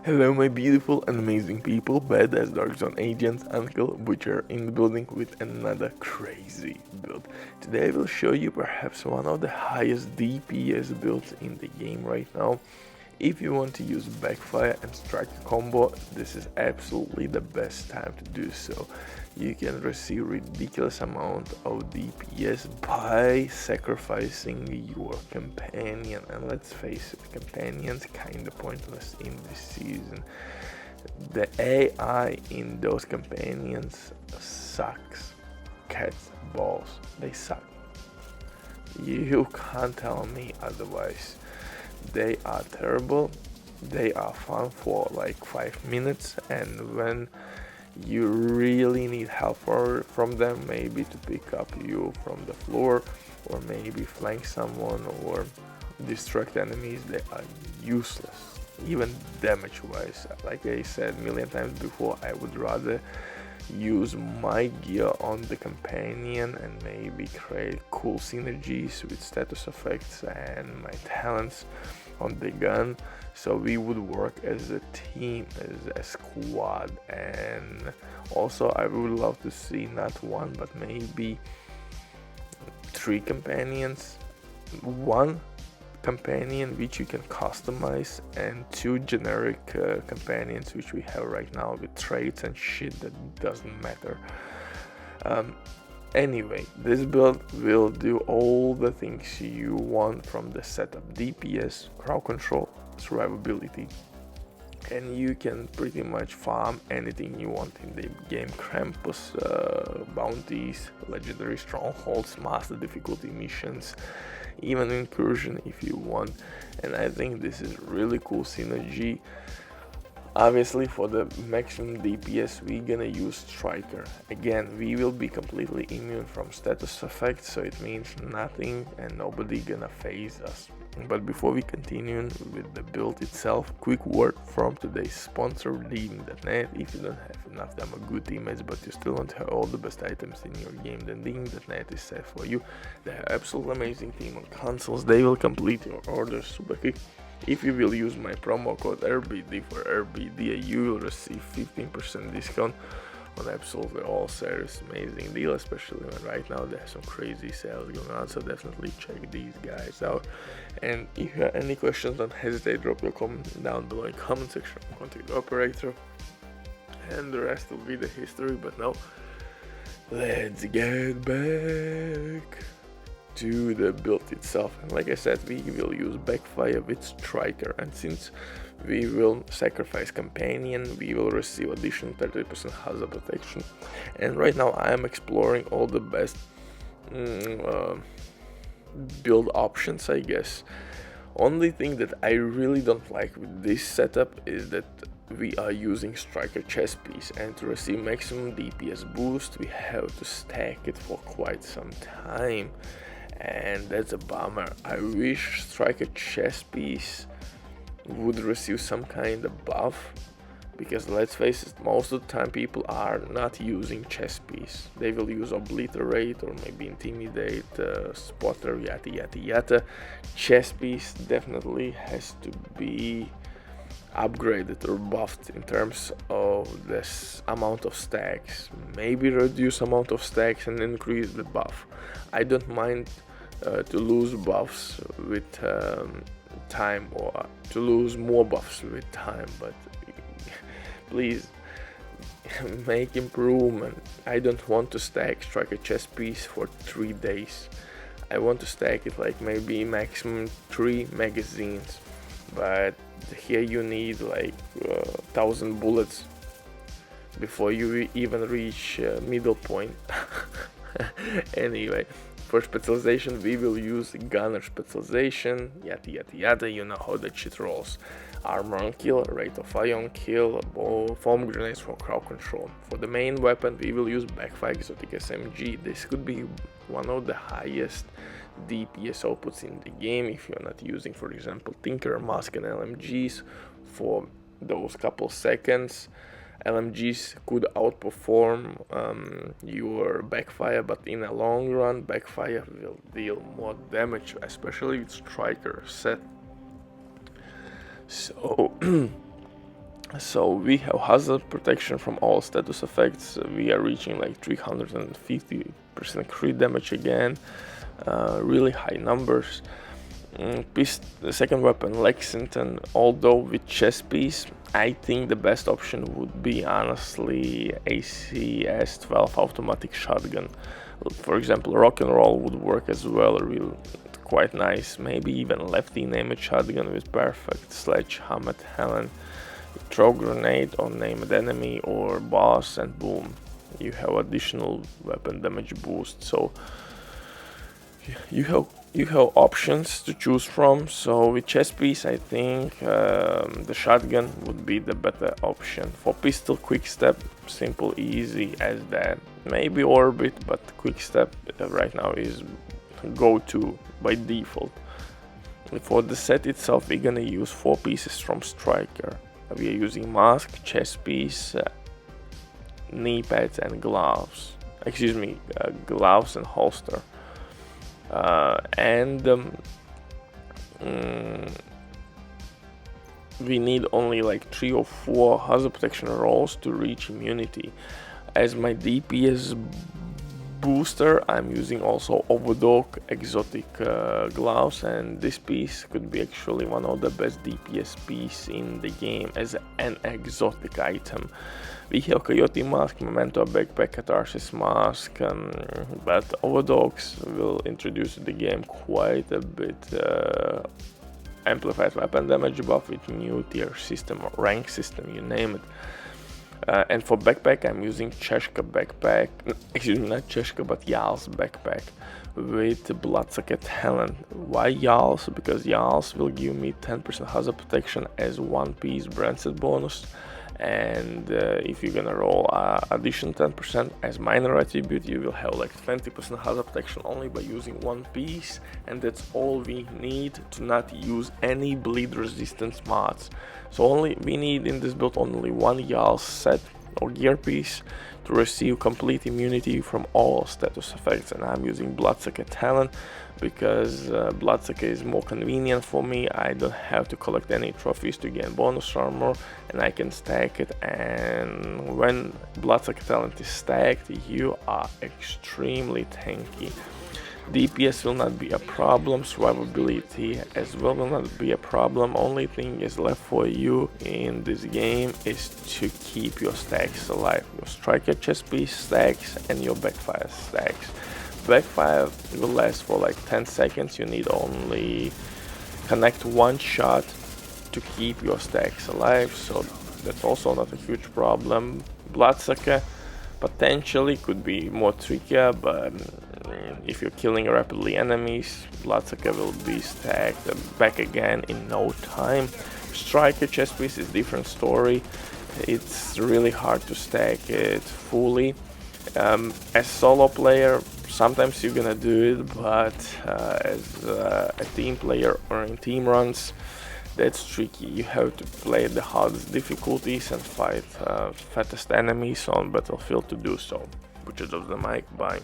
Hello my beautiful and amazing people, badass Dark Zone agents, Uncle Butcher in the building with another crazy build. Today I will show you perhaps one of the highest DPS builds in the game right now. If you want to use Backfire and strike a combo, this is absolutely the best time to do so. You can receive ridiculous amount of DPS by sacrificing your companion, and let's face it, companions kinda pointless in this season. The AI in those companions sucks. Cats balls, they suck. You can't tell me otherwise. They are terrible, they are fun for like 5 minutes, and when you really need help from them, maybe to pick up you from the floor, or maybe flank someone, or distract enemies, they are useless, even damage wise. Like I said a million times before, I would rather use my gear on the companion and maybe create cool synergies with status effects and my talents on the gun, so we would work as a team, as a squad. And also I would love to see not one but maybe 3 companions, 1 companion which you can customize, and 2 generic companions which we have right now with traits and shit that doesn't matter. Anyway, this build will do all the things you want from the setup: DPS, crowd control, survivability, and you can pretty much farm anything you want in the game: Krampus, bounties, legendary strongholds, master difficulty missions, even incursion if you want. And I think this is really cool synergy. Obviously, for the maximum DPS we're gonna use Striker. Again, we will be completely immune from status effects, so it means nothing and nobody gonna phase us. But before we continue with the build itself, quick word from today's sponsor, Redeeming.net. If you don't have enough damn good teammates but you still want to have all the best items in your game, then Redeeming.net is set for you. They have absolutely amazing team on consoles. They will complete your orders super quick. If you will use my promo code RBD for RBD, you will receive 15% discount on absolutely all series. Amazing deal, especially when right now they have some crazy sales going on, so definitely check these guys out. And if you have any questions, don't hesitate, drop your comment down below in comment section, contact the operator, and the rest will be the history. But now, let's get back to the build itself. And like I said, we will use Backfire with Striker, and since we will sacrifice companion, we will receive additional 30% hazard protection. And right now I am exploring all the best build options, I guess. Only thing that I really don't like with this setup is that we are using Striker chest piece, and to receive maximum DPS boost we have to stack it for quite some time, and that's a bummer. I wish Striker chest piece would receive some kind of buff, because let's face it, most of the time people are not using chest piece. They will use obliterate or maybe intimidate, spotter, yada yada yada. Chest piece definitely has to be upgraded or buffed in terms of this amount of stacks. Maybe reduce amount of stacks and increase the buff. I don't mind to lose buffs with time, or to lose more buffs with time, but please make improvement. I don't want to stack Striker chest piece for 3 days. I want to stack it like maybe maximum 3 magazines, but here you need like 1000 bullets before you even reach middle point. Anyway, for specialization we will use gunner specialization, yada yada yada, you know how that shit rolls. Armor on kill, rate of fire on kill, foam grenades for crowd control. For the main weapon we will use Backfire exotic SMG. This could be one of the highest DPS outputs in the game if you're not using, for example, Tinker, Mask and LMGs for those couple seconds. LMGs could outperform your Backfire, but in a long run Backfire will deal more damage, especially with Striker set. So So we have hazard protection from all status effects. We are reaching like 350% crit damage again, really high numbers. The second weapon, Lexington, although with chest piece, I think the best option would be honestly ACS-12 automatic shotgun. For example, rock and roll would work as well, real quite nice. Maybe even lefty named shotgun with perfect sledgehammer talent. Throw grenade on named enemy or boss and boom, you have additional weapon damage boost. So you have options to choose from. So with chest piece, I think the shotgun would be the better option. For pistol, quick step, simple, easy as that. Maybe orbit, but quick step right now is go-to by default. For the set itself, we're gonna use 4 pieces from Striker. We are using mask, chest piece, knee pads and gloves. Gloves and holster. We need only like 3 or 4 hazard protection rolls to reach immunity. As my DPS booster, I'm using also Overdog exotic gloves, and this piece could be actually one of the best DPS piece in the game as an exotic item. We have Coyote mask, Memento backpack, Catharsis mask, but Overdogs will introduce to the game quite a bit amplified weapon damage buff with new tier system or rank system, you name it. And for backpack, I'm using Cheshka backpack, not Cheshka, but Yal's backpack with Bloodsucker talent. Why Yal's? Because Yal's will give me 10% hazard protection as 1 piece brand set bonus, and if you're gonna roll additional 10% as minor attribute, you will have like 20% hazard protection only by using 1 piece, and that's all we need to not use any bleed resistance mods. So we need in this build only 1 Yal set or gear piece to receive complete immunity from all status effects, and I'm using Bloodsucker talent because Bloodsucker is more convenient for me. I don't have to collect any trophies to gain bonus armor, and I can stack it, and when Bloodsucker talent is stacked, you are extremely tanky. DPS will not be a problem, survivability as well will not be a problem. Only thing is left for you in this game is to keep your stacks alive. Your Striker chest piece stacks and your Backfire stacks. Backfire will last for like 10 seconds, you need only connect 1 shot to keep your stacks alive, so that's also not a huge problem. Bloodsucker potentially could be more trickier, but if you're killing rapidly enemies, Bloodsucker will be stacked back again in no time. Striker chest piece is different story. It's really hard to stack it fully. As solo player, sometimes you're gonna do it, but as a team player or in team runs, that's tricky. You have to play the hardest difficulties and fight fattest enemies on battlefield to do so. Butcher of the mic, bye.